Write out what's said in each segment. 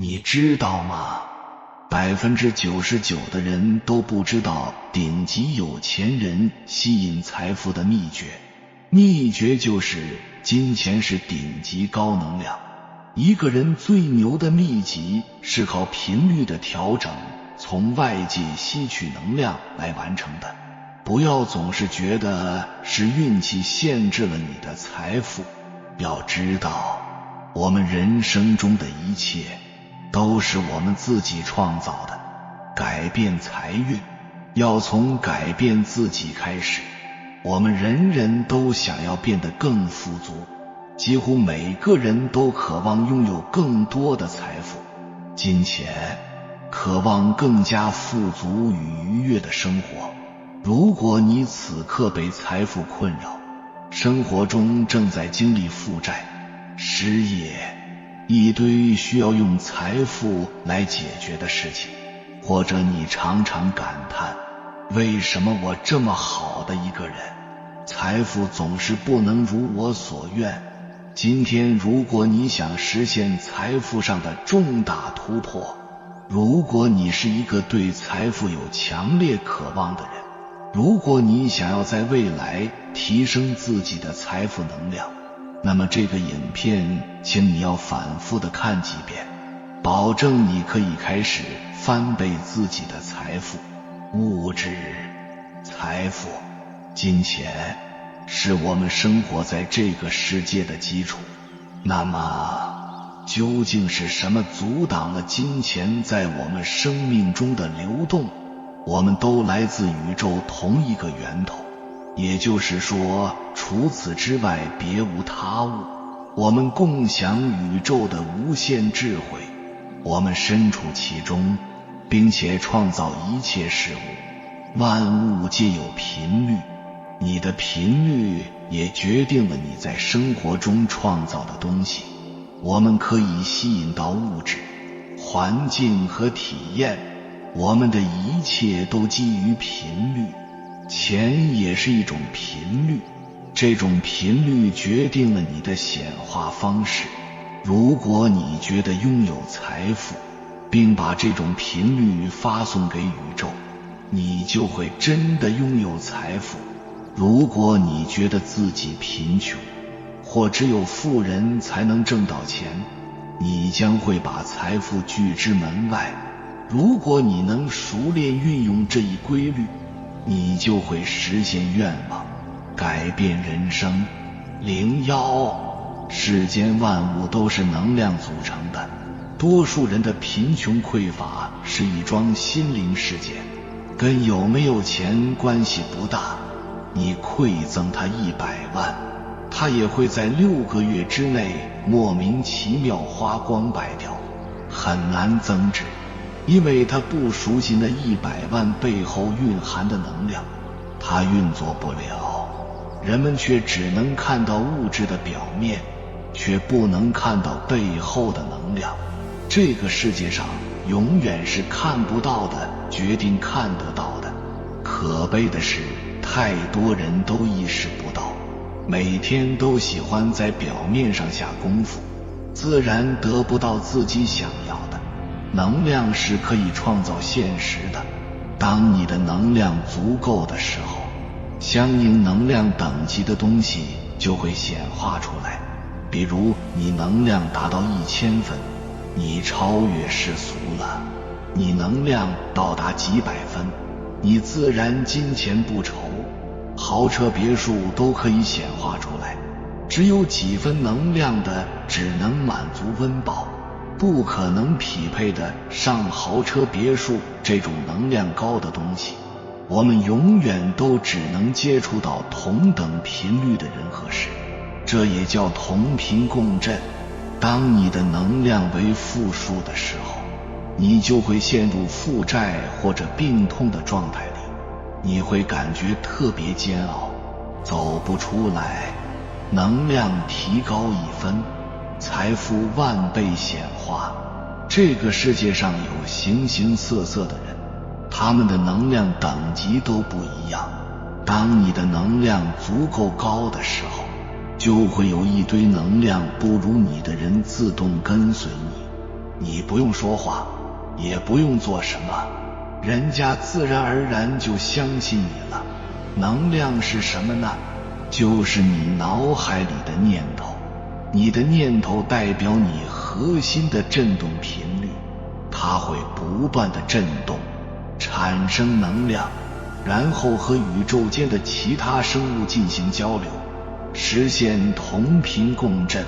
你知道吗？99%的人都不知道顶级有钱人吸引财富的秘诀。秘诀就是金钱是顶级高能量。一个人最牛的秘籍是靠频率的调整，从外界吸取能量来完成的。不要总是觉得是运气限制了你的财富，要知道，我们人生中的一切都是我们自己创造的。改变财运，要从改变自己开始。我们人人都想要变得更富足，几乎每个人都渴望拥有更多的财富、金钱，渴望更加富足与愉悦的生活。如果你此刻被财富困扰，生活中正在经历负债、失业，一堆需要用财富来解决的事情，或者你常常感叹，为什么我这么好的一个人，财富总是不能如我所愿？今天如果你想实现财富上的重大突破，如果你是一个对财富有强烈渴望的人，如果你想要在未来提升自己的财富能量，那么这个影片请你要反复地看几遍，保证你可以开始翻倍自己的财富。物质、财富、金钱是我们生活在这个世界的基础。那么究竟是什么阻挡了金钱在我们生命中的流动？我们都来自宇宙同一个源头，也就是说，除此之外别无他物。我们共享宇宙的无限智慧，我们身处其中，并且创造一切事物。万物皆有频率，你的频率也决定了你在生活中创造的东西。我们可以吸引到物质、环境和体验，我们的一切都基于频率。钱也是一种频率，这种频率决定了你的显化方式。如果你觉得拥有财富，并把这种频率发送给宇宙，你就会真的拥有财富。如果你觉得自己贫穷，或只有富人才能挣到钱，你将会把财富拒之门外。如果你能熟练运用这一规律，你就会实现愿望，改变人生。01，世间万物都是能量组成的，多数人的贫穷匮乏是一桩心灵事件，跟有没有钱关系不大。你馈赠他100万，他也会在6个月之内莫名其妙花光败掉，很难增值，因为他不熟悉那100万背后蕴含的能量，他运作不了。人们却只能看到物质的表面，却不能看到背后的能量。这个世界上永远是看不到的决定看得到的。可悲的是，太多人都意识不到，每天都喜欢在表面上下功夫，自然得不到自己想要的。能量是可以创造现实的，当你的能量足够的时候，相应能量等级的东西就会显化出来。比如你能量达到1000分，你超越世俗了；你能量到达几百分，你自然金钱不愁，豪车别墅都可以显化出来。只有几分能量的只能满足温饱，不可能匹配的上豪车别墅这种能量高的东西。我们永远都只能接触到同等频率的人和事，这也叫同频共振。当你的能量为负数的时候，你就会陷入负债或者病痛的状态里，你会感觉特别煎熬，走不出来。能量提高1分，财富万倍显化。这个世界上有形形色色的人，他们的能量等级都不一样。当你的能量足够高的时候，就会有一堆能量不如你的人自动跟随你。你不用说话，也不用做什么，人家自然而然就相信你了。能量是什么呢？就是你脑海里的念头。你的念头代表你核心的振动频率，它会不断的振动，产生能量，然后和宇宙间的其他生物进行交流，实现同频共振。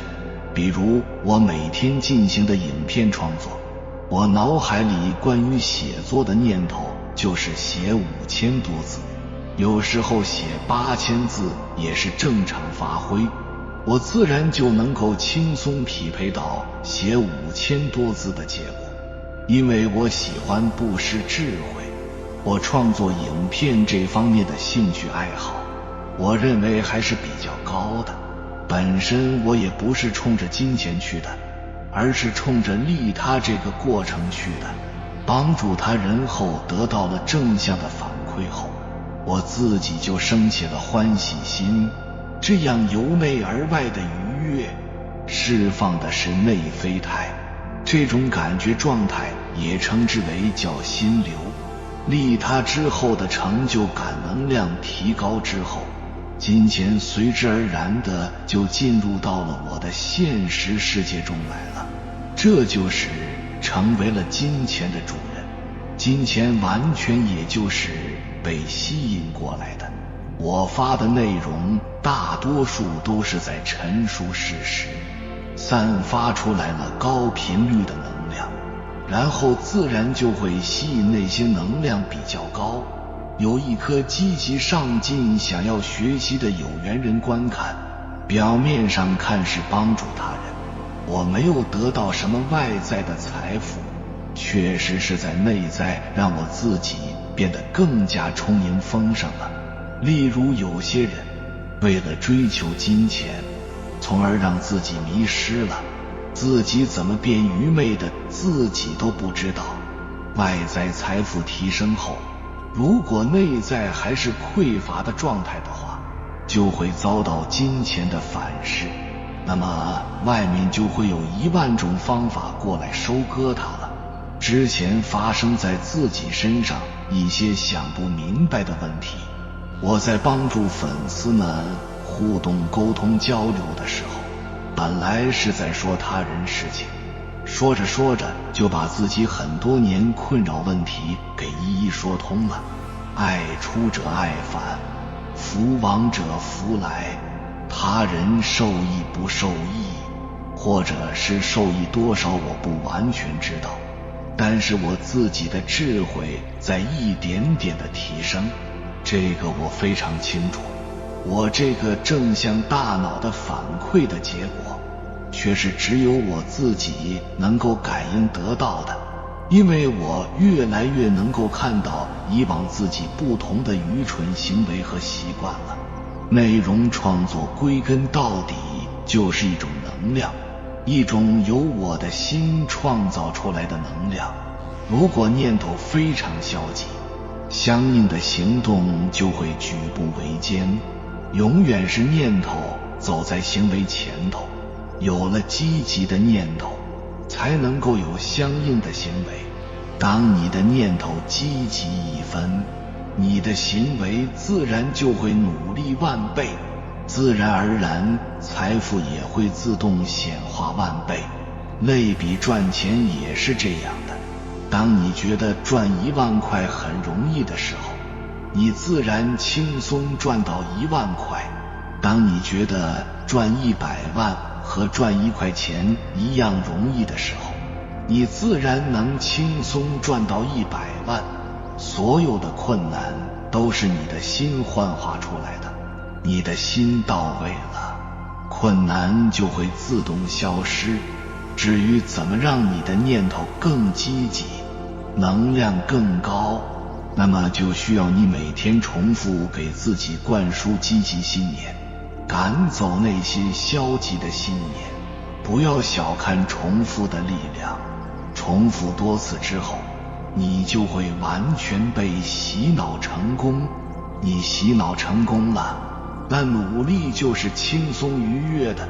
比如我每天进行的影片创作，我脑海里关于写作的念头就是写5000多字，有时候写8000字也是正常发挥，我自然就能够轻松匹配到写5000多字的结果。因为我喜欢布施智慧，我创作影片这方面的兴趣爱好，我认为还是比较高的。本身我也不是冲着金钱去的，而是冲着利他这个过程去的。帮助他人后得到了正向的反馈后，我自己就升起了欢喜心，这样由内而外的愉悦，释放的是内啡肽，这种感觉状态也称之为叫心流。利他之后的成就感能量提高之后，金钱随之而然的就进入到了我的现实世界中来了，这就是成为了金钱的主人。金钱完全也就是被吸引过来的。我发的内容大多数都是在陈述事实，散发出来了高频率的能量，然后自然就会吸引那些能量比较高，有一颗积极上进想要学习的有缘人观看。表面上看是帮助他人，我没有得到什么外在的财富，确实是在内在让我自己变得更加充盈丰盛了。例如有些人为了追求金钱，从而让自己迷失了，自己怎么变愚昧的自己都不知道。外在财富提升后，如果内在还是匮乏的状态的话，就会遭到金钱的反噬，那么外面就会有10000种方法过来收割它了。之前发生在自己身上一些想不明白的问题，我在帮助粉丝们互动沟通交流的时候，本来是在说他人事情，说着说着就把自己很多年困扰问题给一一说通了。爱出者爱返，福往者福来，他人受益不受益，或者是受益多少我不完全知道，但是我自己的智慧在一点点的提升，这个我非常清楚。我这个正向大脑的反馈的结果，却是只有我自己能够感应得到的，因为我越来越能够看到以往自己不同的愚蠢行为和习惯了。内容创作归根到底就是一种能量，一种由我的心创造出来的能量。如果念头非常消极，相应的行动就会举步维艰，永远是念头走在行为前头。有了积极的念头，才能够有相应的行为。当你的念头积极一分，你的行为自然就会努力10000倍，自然而然财富也会自动显化10000倍。类比赚钱也是这样的，当你觉得赚10000块很容易的时候，你自然轻松赚到10000块。当你觉得赚100万和赚1块钱一样容易的时候，你自然能轻松赚到100万。所有的困难都是你的心幻化出来的，你的心到位了，困难就会自动消失。至于怎么让你的念头更积极，能量更高，那么就需要你每天重复给自己灌输积极信念，赶走那些消极的信念。不要小看重复的力量，重复多次之后，你就会完全被洗脑成功。你洗脑成功了，那努力就是轻松愉悦的，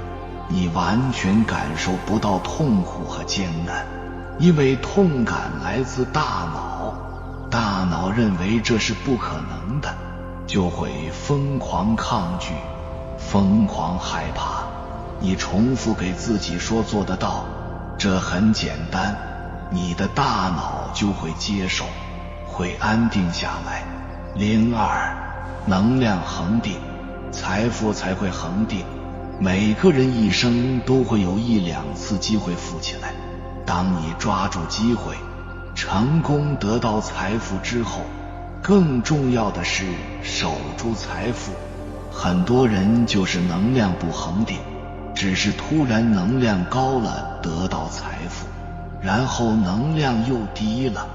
你完全感受不到痛苦和艰难。因为痛感来自大脑，大脑认为这是不可能的，就会疯狂抗拒，疯狂害怕。你重复给自己说做得到，这很简单，你的大脑就会接受，会安定下来。02能量恒定，财富才会恒定。每个人一生都会有1-2次机会富起来，当你抓住机会，成功得到财富之后，更重要的是守住财富。很多人就是能量不恒定，只是突然能量高了得到财富，然后能量又低了，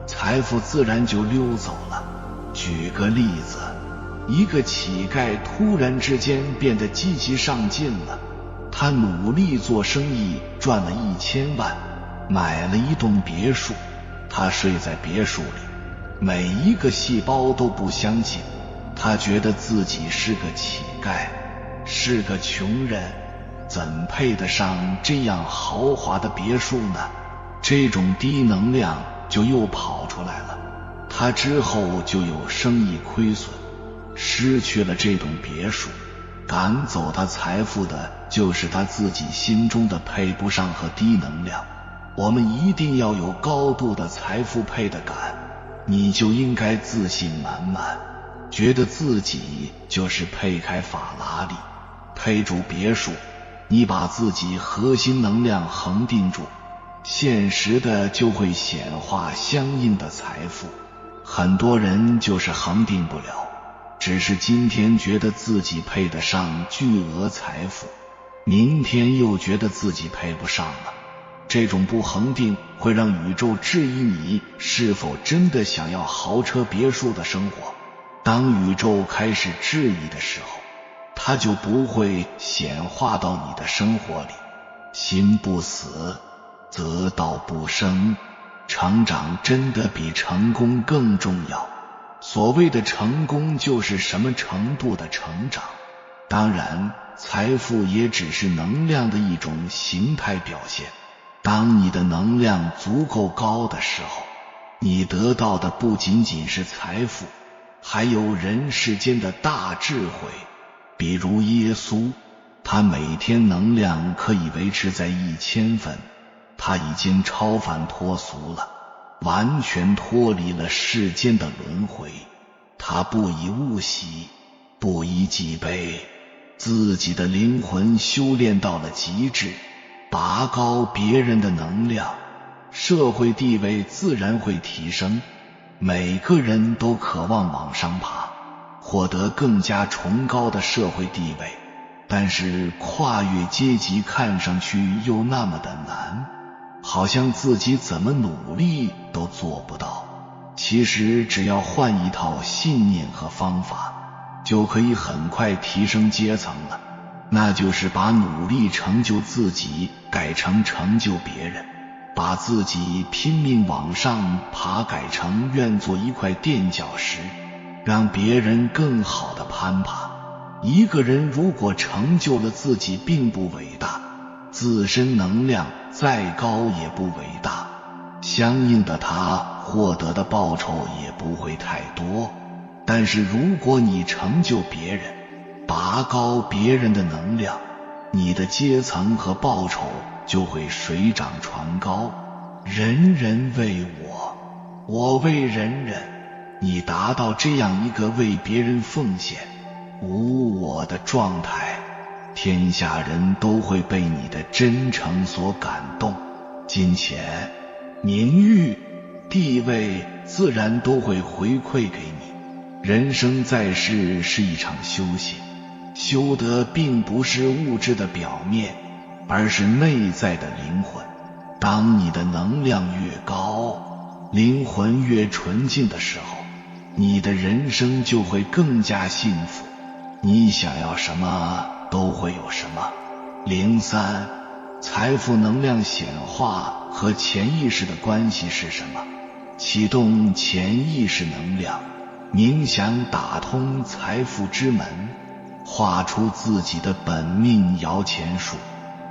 财富自然就溜走了。举个例子，一个乞丐突然之间变得积极上进了，他努力做生意赚了1000万，买了一栋别墅，他睡在别墅里，每一个细胞都不相信，他觉得自己是个乞丐，是个穷人，怎配得上这样豪华的别墅呢？这种低能量就又跑出来了，他之后就有生意亏损，失去了这栋别墅，赶走他财富的就是他自己心中的配不上和低能量。我们一定要有高度的财富配得感，你就应该自信满满，觉得自己就是配开法拉利，配住别墅。你把自己核心能量恒定住，现实的就会显化相应的财富。很多人就是恒定不了，只是今天觉得自己配得上巨额财富，明天又觉得自己配不上了。这种不恒定会让宇宙质疑你是否真的想要豪车别墅的生活。当宇宙开始质疑的时候，它就不会显化到你的生活里。心不死，则道不生。成长真的比成功更重要。所谓的成功就是什么程度的成长，当然财富也只是能量的一种形态表现。当你的能量足够高的时候，你得到的不仅仅是财富，还有人世间的大智慧。比如耶稣，他每天能量可以维持在1000分，他已经超凡脱俗了，完全脱离了世间的轮回。他不以物喜，不以己悲，自己的灵魂修炼到了极致，拔高别人的能量，社会地位自然会提升。每个人都渴望往上爬，获得更加崇高的社会地位，但是跨越阶级看上去又那么的难，好像自己怎么努力都做不到。其实只要换一套信念和方法，就可以很快提升阶层了，那就是把努力成就自己改成成就别人，把自己拼命往上爬改成愿做一块垫脚石，让别人更好的攀爬。一个人如果成就了自己并不伟大，自身能量再高也不伟大，相应的他获得的报酬也不会太多。但是如果你成就别人，拔高别人的能量，你的阶层和报酬就会水涨船高。人人为我，我为人人。你达到这样一个为别人奉献无我的状态，天下人都会被你的真诚所感动，金钱、名誉、地位自然都会回馈给你。人生在世是一场修行，修的并不是物质的表面，而是内在的灵魂。当你的能量越高，灵魂越纯净的时候，你的人生就会更加幸福，你想要什么都会有什么。03财富能量显化和潜意识的关系是什么？启动潜意识能量，冥想打通财富之门，画出自己的本命摇钱树，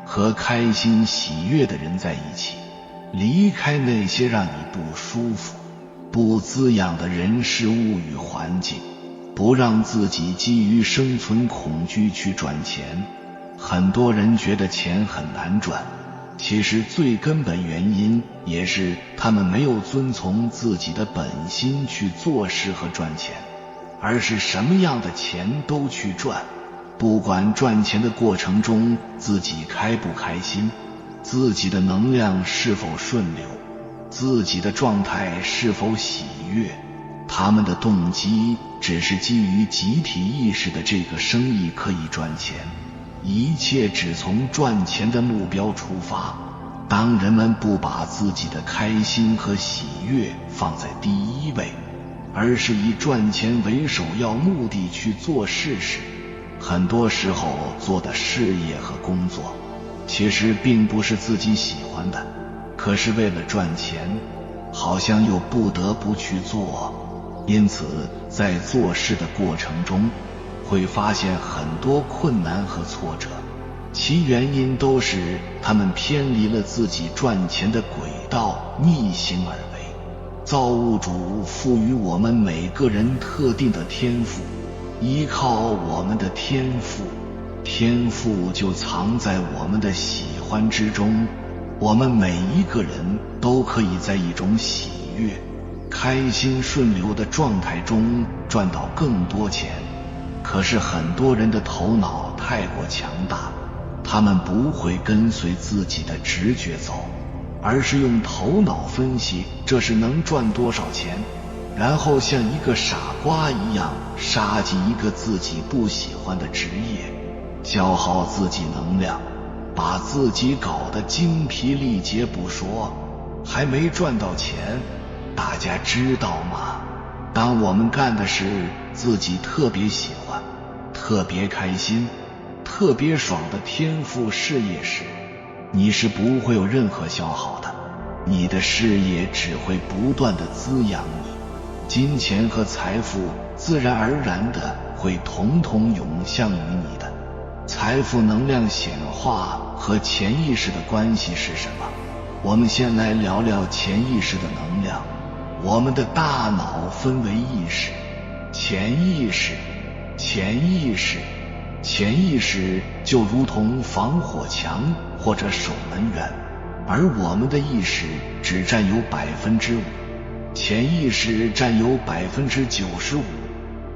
和开心喜悦的人在一起，离开那些让你不舒服、不滋养的人事物与环境，不让自己基于生存恐惧去赚钱。很多人觉得钱很难赚，其实最根本原因也是他们没有遵从自己的本心去做事和赚钱，而是什么样的钱都去赚，不管赚钱的过程中自己开不开心，自己的能量是否顺流，自己的状态是否喜悦，他们的动机只是基于集体意识的这个生意可以赚钱，一切只从赚钱的目标出发。当人们不把自己的开心和喜悦放在第一位，而是以赚钱为首要目的去做事时，很多时候做的事业和工作其实并不是自己喜欢的，可是为了赚钱好像又不得不去做。因此在做事的过程中会发现很多困难和挫折，其原因都是他们偏离了自己赚钱的轨道，逆行而为。造物主赋予我们每个人特定的天赋，依靠我们的天赋，天赋就藏在我们的喜欢之中。我们每一个人都可以在一种喜悦、开心顺流的状态中赚到更多钱。可是很多人的头脑太过强大，他们不会跟随自己的直觉走，而是用头脑分析这是能赚多少钱，然后像一个傻瓜一样杀进一个自己不喜欢的职业，消耗自己能量，把自己搞得精疲力竭不说，还没赚到钱。大家知道吗？当我们干的是自己特别喜欢、特别开心、特别爽的天赋事业时，你是不会有任何消耗的，你的事业只会不断地滋养你，金钱和财富自然而然地会统统涌向于你的。财富能量显化和潜意识的关系是什么？我们先来聊聊潜意识的能量。我们的大脑分为意识、潜意识。潜意识就如同防火墙或者守门员，而我们的意识只占有 5%， 潜意识占有 95%。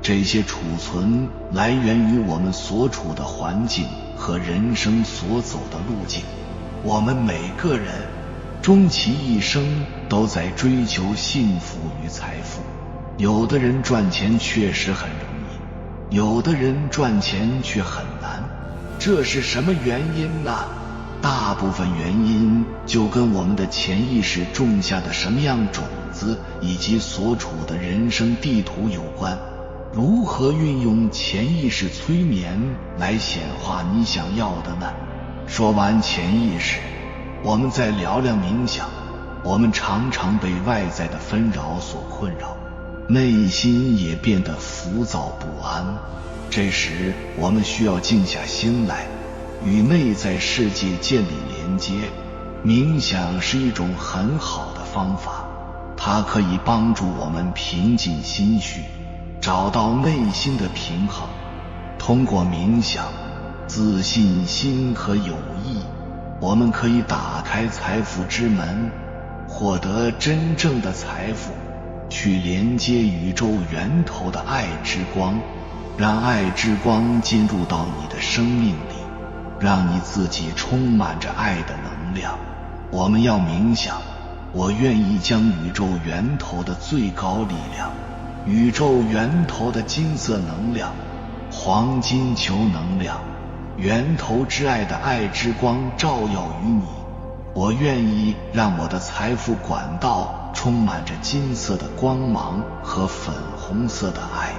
这些储存来源于我们所处的环境和人生所走的路径。我们每个人终其一生都在追求幸福与财富，有的人赚钱确实很容易，有的人赚钱却很难，这是什么原因呢？大部分原因就跟我们的潜意识种下的什么样种子以及所处的人生地图有关。如何运用潜意识催眠来显化你想要的呢？说完潜意识，我们再聊聊冥想。我们常常被外在的纷扰所困扰，内心也变得浮躁不安。这时我们需要静下心来，与内在世界建立连接。冥想是一种很好的方法，它可以帮助我们平静心绪，找到内心的平衡。通过冥想、自信心和友谊，我们可以打开财富之门，获得真正的财富，去连接宇宙源头的爱之光，让爱之光进入到你的生命里，让你自己充满着爱的能量。我们要冥想，我愿意将宇宙源头的最高力量，宇宙源头的金色能量、黄金球能量、源头之爱的爱之光照耀于你。我愿意让我的财富管道充满着金色的光芒和粉红色的爱，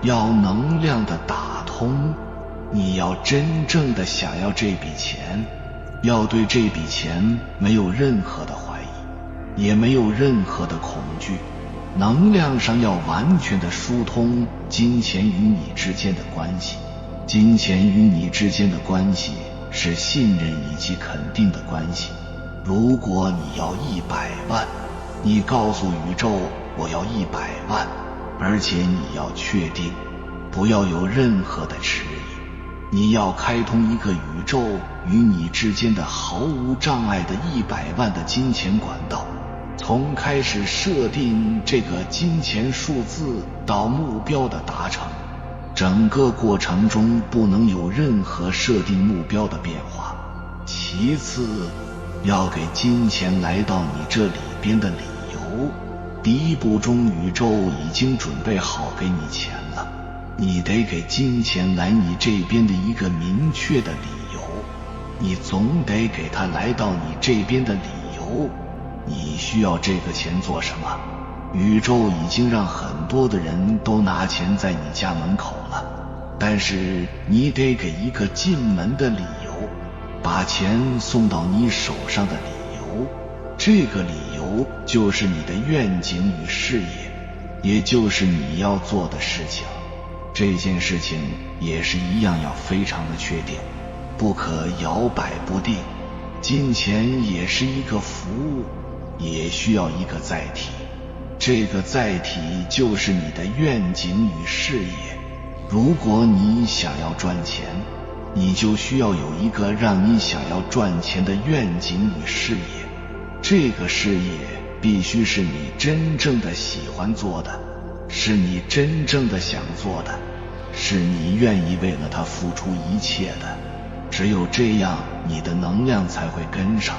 要能量的打通。你要真正的想要这笔钱，要对这笔钱没有任何的怀疑，也没有任何的恐惧，能量上要完全的疏通金钱与你之间的关系。金钱与你之间的关系是信任以及肯定的关系。如果你要100万，你告诉宇宙我要100万，而且你要确定，不要有任何的迟疑，你要开通一个宇宙与你之间的毫无障碍的100万的金钱管道，从开始设定这个金钱数字到目标的达成，整个过程中不能有任何设定目标的变化。其次，要给金钱来到你这里边的理由。第一步中，宇宙已经准备好给你钱了，你得给金钱来你这边的一个明确的理由，你总得给他来到你这边的理由。你需要这个钱做什么？宇宙已经让很多的人都拿钱在你家门口了，但是你得给一个进门的理由，把钱送到你手上的理由。这个理由就是你的愿景与事业，也就是你要做的事情。这件事情也是一样，要非常的确定，不可摇摆不定。金钱也是一个服务，也需要一个载体，这个载体就是你的愿景与事业。如果你想要赚钱，你就需要有一个让你想要赚钱的愿景与事业，这个事业必须是你真正的喜欢做的，是你真正的想做的，是你愿意为了它付出一切的。只有这样，你的能量才会跟上，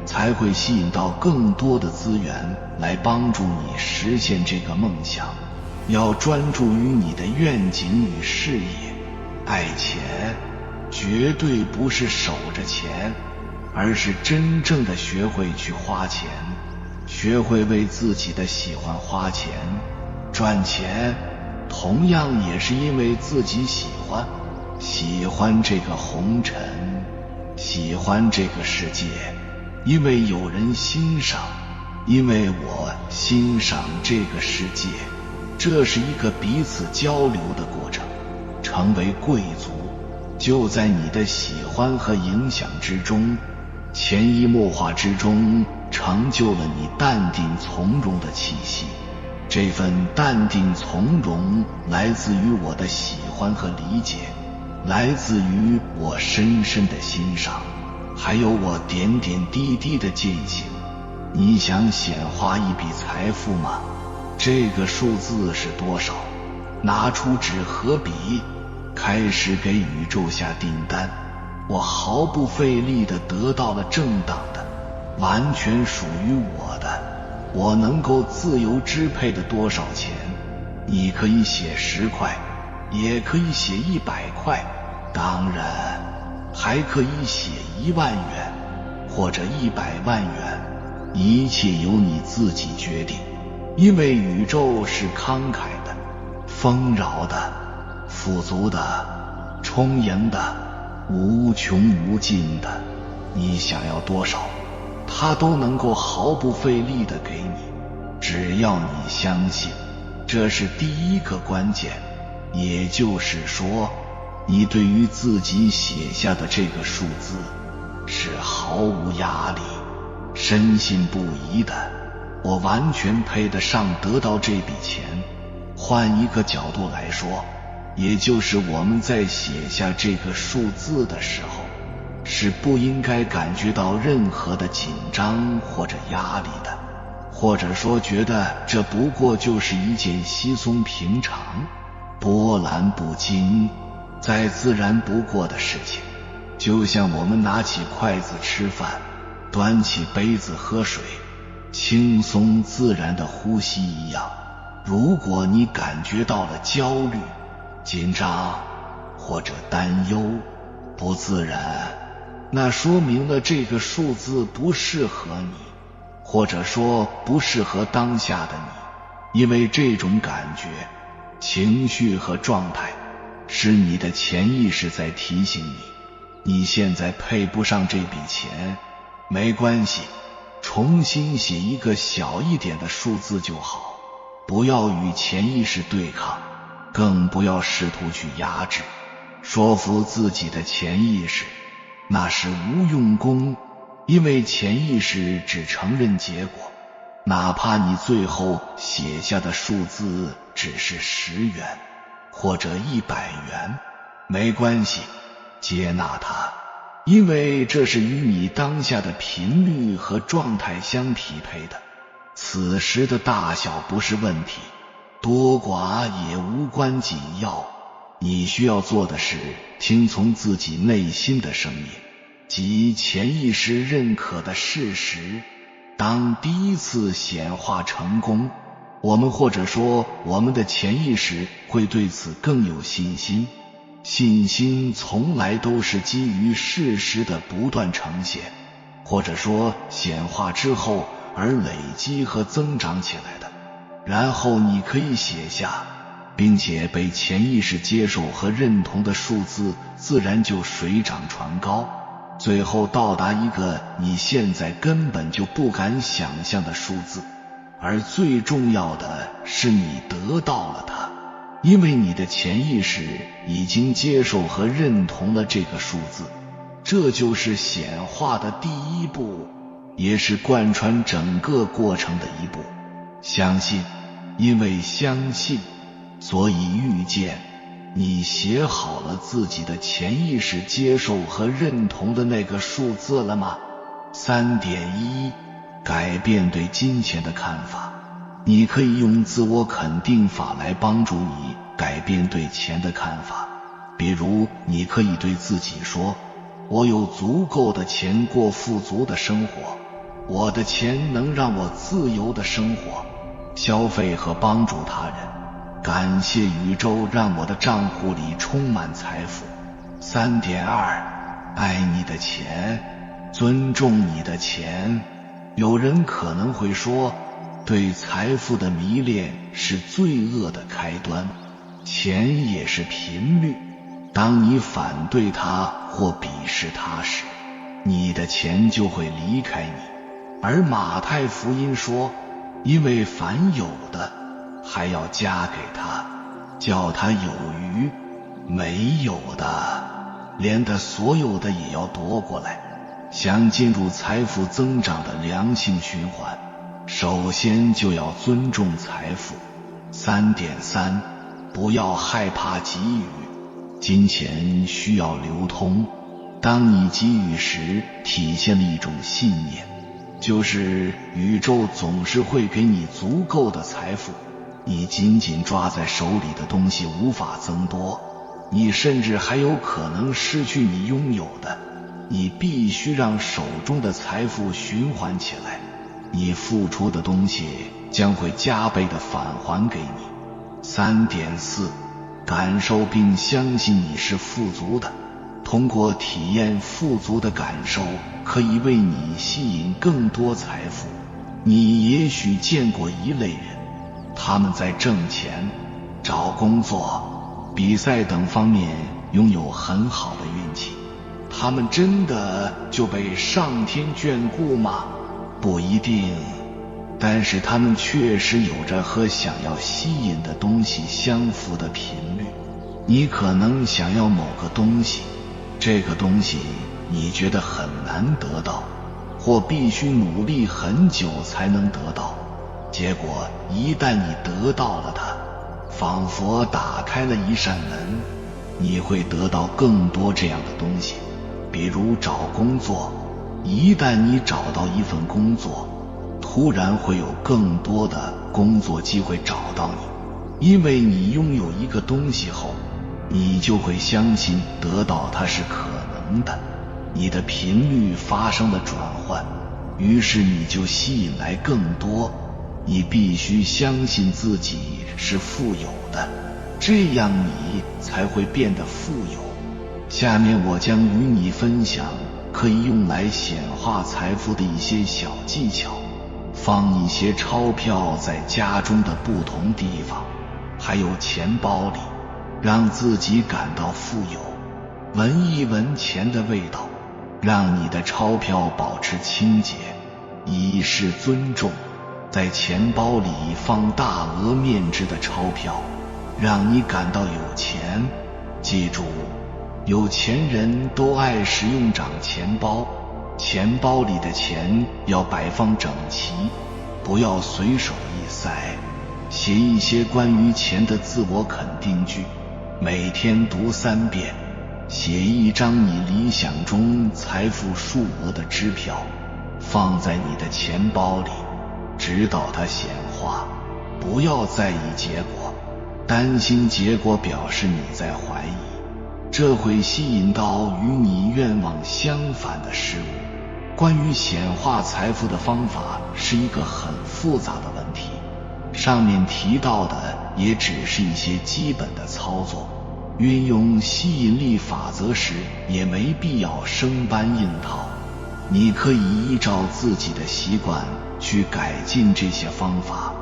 才会吸引到更多的资源来帮助你实现这个梦想。要专注于你的愿景与事业。爱钱绝对不是守着钱，而是真正的学会去花钱，学会为自己的喜欢花钱。赚钱同样也是因为自己喜欢，喜欢这个红尘，喜欢这个世界，因为有人欣赏，因为我欣赏这个世界。这是一个彼此交流的过程。成为贵族就在你的喜欢和影响之中，潜移默化之中成就了你淡定从容的气息。这份淡定从容来自于我的喜欢和理解，来自于我深深的欣赏，还有我点点滴滴的践行。你想显化一笔财富吗？这个数字是多少？拿出纸和笔，开始给宇宙下订单。我毫不费力地得到了正当的，完全属于我的，我能够自由支配的多少钱。你可以写10块，也可以写100块，当然还可以写1万元或者100万元，一切由你自己决定。因为宇宙是慷慨的，丰饶的，富足的，充盈的，无穷无尽的。你想要多少，它都能够毫不费力地给你，只要你相信。这是第一个关键，也就是说，你对于自己写下的这个数字是毫无压力，深信不疑的。我完全配得上得到这笔钱。换一个角度来说，也就是我们在写下这个数字的时候，是不应该感觉到任何的紧张或者压力的，或者说觉得这不过就是一件稀松平常、波澜不惊、再自然不过的事情。就像我们拿起筷子吃饭，端起杯子喝水，轻松自然的呼吸一样。如果你感觉到了焦虑、紧张或者担忧、不自然，那说明了这个数字不适合你，或者说不适合当下的你。因为这种感觉、情绪和状态是你的潜意识在提醒你，你现在配不上这笔钱，没关系，重新写一个小一点的数字就好。不要与潜意识对抗，更不要试图去压制、说服自己的潜意识，那是无用功，因为潜意识只承认结果，哪怕你最后写下的数字只是10元或者100元，没关系，接纳它，因为这是与你当下的频率和状态相匹配的。此时的大小不是问题，多寡也无关紧要，你需要做的是听从自己内心的声音，即潜意识认可的事实。当第一次显化成功，我们或者说我们的潜意识会对此更有信心。信心从来都是基于事实的不断呈现，或者说显化之后而累积和增长起来的。然后你可以写下并且被潜意识接受和认同的数字，自然就水涨船高，最后到达一个你现在根本就不敢想象的数字。而最重要的是你得到了它，因为你的潜意识已经接受和认同了这个数字。这就是显化的第一步，也是贯穿整个过程的一步。相信，因为相信，所以遇见。你写好了自己的潜意识接受和认同的那个数字了吗？ 3.1 改变对金钱的看法。你可以用自我肯定法来帮助你改变对钱的看法。比如你可以对自己说，我有足够的钱过富足的生活，我的钱能让我自由的生活，消费和帮助他人，感谢宇宙让我的账户里充满财富。 3.2 爱你的钱，尊重你的钱。有人可能会说，对财富的迷恋是罪恶的开端，钱也是频率，当你反对它或鄙视它时，你的钱就会离开你。而马太福音说，因为凡有的还要加给他，叫他有余；没有的，连他所有的也要夺过来。想进入财富增长的良性循环，首先就要尊重财富。 3.3 不要害怕给予，金钱需要流通。当你给予时，体现了一种信念，就是宇宙总是会给你足够的财富。你紧紧抓在手里的东西无法增多，你甚至还有可能失去你拥有的。你必须让手中的财富循环起来，你付出的东西将会加倍地返还给你。 3.4 感受并相信你是富足的。通过体验富足的感受，可以为你吸引更多财富。你也许见过一类人，他们在挣钱、找工作、比赛等方面拥有很好的运气。他们真的就被上天眷顾吗？不一定，但是他们确实有着和想要吸引的东西相符的频率。你可能想要某个东西，这个东西你觉得很难得到，或必须努力很久才能得到，结果一旦你得到了它，仿佛打开了一扇门，你会得到更多这样的东西。比如找工作，一旦你找到一份工作，突然会有更多的工作机会找到你。因为你拥有一个东西后，你就会相信得到它是可能的，你的频率发生了转换，于是你就吸引来更多。你必须相信自己是富有的，这样你才会变得富有。下面我将与你分享可以用来显化财富的一些小技巧。放一些钞票在家中的不同地方，还有钱包里，让自己感到富有。闻一闻钱的味道，让你的钞票保持清洁，以示尊重。在钱包里放大额面值的钞票，让你感到有钱。记住，有钱人都爱使用长钱包，钱包里的钱要摆放整齐，不要随手一塞。写一些关于钱的自我肯定句，每天读3遍。写一张你理想中财富数额的支票，放在你的钱包里，直到它显化。不要在意结果，担心结果表示你在怀疑，这会吸引到与你愿望相反的事物。关于显化财富的方法是一个很复杂的问题，上面提到的也只是一些基本的操作。运用吸引力法则时也没必要生搬硬套，你可以依照自己的习惯去改进这些方法，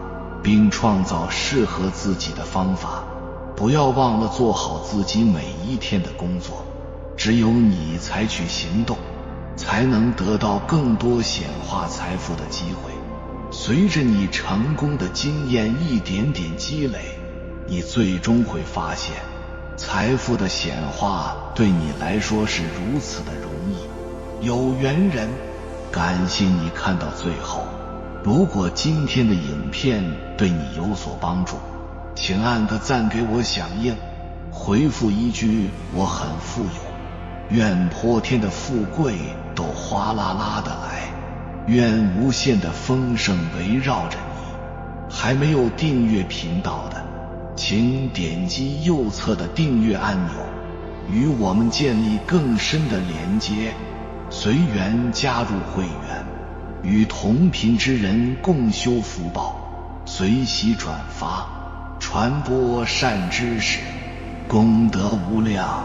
并创造适合自己的方法。不要忘了做好自己每一天的工作，只有你采取行动，才能得到更多显化财富的机会。随着你成功的经验一点点积累，你最终会发现财富的显化对你来说是如此的容易。有缘人，感谢你看到最后。如果今天的影片对你有所帮助，请按个赞给我响应，回复一句我很富有，愿泼天的富贵都哗啦啦的来，愿无限的丰盛围绕着你。还没有订阅频道的，请点击右侧的订阅按钮，与我们建立更深的连接。随缘加入会员，与同频之人共修福报，随喜转发，传播善知识，功德无量。